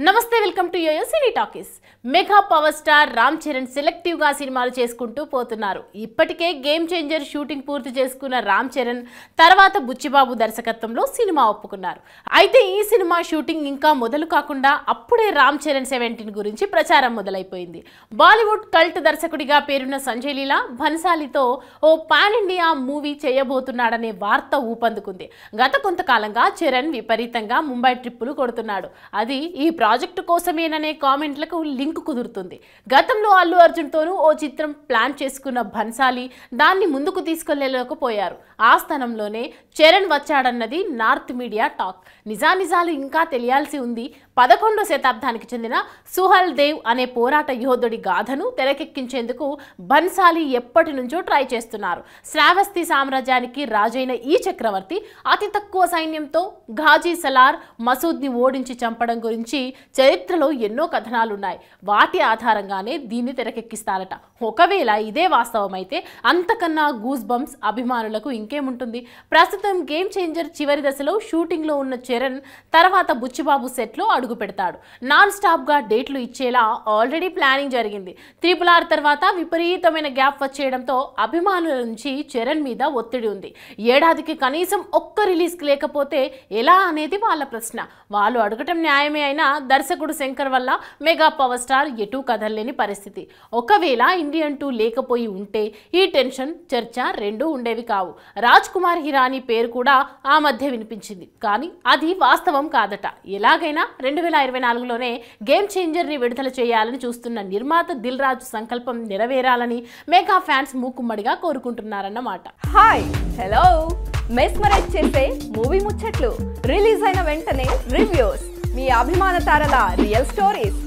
నమస్తే welcome to YoYo Cine Talkies. Mega power star Ram Charan selective గా సినిమాలు చేసుకుంటూ పోతున్నారు. ఇప్పటికే గేమ్ చేంజర్ షూటింగ్ పూర్తి చేసుకున్న రామ్ చరణ్ తర్వాత బుచ్చిబాబు దర్శకత్వంలో సినిమా ఒప్పుకున్నారు. అయితే ఈ సినిమా షూటింగ్ ఇంకా మొదలు కాకుండా అప్పుడే రామ్ చరణ్ 17 గురించి ప్రచారం మొదలైపోయింది. బాలీవుడ్ కల్ట్ దర్శకుడిగా పేరున్న సంజయ్ లీలా భన్సాలీతో ఓ పాన్ ఇండియా మూవీ చేయబోతున్నాడనే వార్త ఊపందుకుంది. గత కొంతకాలంగా చరణ్ విపరీతంగా ముంబై ట్రిప్పులు కొడుతున్నాడు. అది ఈ ప్రాజెక్టు కోసమేననే కామెంట్లకు లింక్ కుదురుతుంది. గతంలో అల్లు అర్జున్తోనూ ఓ చిత్రం ప్లాన్ చేసుకున్న భన్సాలి దాన్ని ముందుకు తీసుకెళ్లలేకపోయారు. ఆ స్థానంలోనే చరణ్ వచ్చాడన్నది నార్త్ మీడియా టాక్. నిజానిజాలు ఇంకా తెలియాల్సి ఉంది. 11వ శతాబ్దానికి చెందిన సుహల్ దేవ్ అనే పోరాట యోధుడి గాథను తెరకెక్కించేందుకు భన్సాలి ఎప్పటి నుంచో ట్రై చేస్తున్నారు. శ్రావస్తి సామ్రాజ్యానికి రాజైన ఈ చక్రవర్తి అతి తక్కువ సైన్యంతో ఘాజీ సలార్ మసూద్ని ఓడించి చంపడం గురించి చరిత్రలో ఎన్నో కథనాలున్నాయి. వాటి ఆధారంగానే దీన్ని తెరకెక్కిస్తారట. ఒకవేళ ఇదే వాస్తవమైతే అంతకన్నా గూస్ బంప్స్ అభిమానులకు ఇంకేముంటుంది. ప్రస్తుతం గేమ్ చేంజర్ చివరి దశలో షూటింగ్లో ఉన్న చరణ్ తర్వాత బుచ్చిబాబు సెట్లో అడుగు పెడతాడు. నాన్ స్టాప్ గా డేట్లు ఇచ్చేలా ఆల్రెడీ ప్లానింగ్ జరిగింది. RRR తర్వాత విపరీతమైన గ్యాప్ వచ్చేయడంతో అభిమానుల నుంచి చరణ్ మీద ఒత్తిడి ఉంది. ఏడాదికి కనీసం ఒక్క రిలీజ్ లేకపోతే ఎలా అనేది వాళ్ళ ప్రశ్న. వాళ్ళు అడగటం న్యాయమే అయినా దర్శకుడు శంకర్ వల్ల మెగా పవర్ స్టార్ ఎటూ కదలలేని పరిస్థితి. ఒకవేళ ఇండియన్ 2 లేకపోయి ఉంటే ఈ టెన్షన్ చర్చ రెండూ ఉండేవి కావు. రాజ్ కుమార్ హిరానీ పేరు కూడా ఆ మధ్య వినిపించింది. కానీ అది వాస్తవం కాదట. ఎలాగైనా 2024లోనే గేమ్ చేంజర్ ని విడుదల చేయాలని చూస్తున్న నిర్మాత దిల్ రాజు సంకల్పం నెరవేరాలని మెగా ఫ్యాన్స్ మూకుమ్మడిగా కోరుకుంటున్నారన్నమాట. హాయ్ హలో మెస్మరైజ్ చేసే మూవీ ముచ్చట్లు రిలీజ్ అయిన వెంటనే రివ్యూస్ మీ అభిమాన తారల రియల్ స్టోరీస్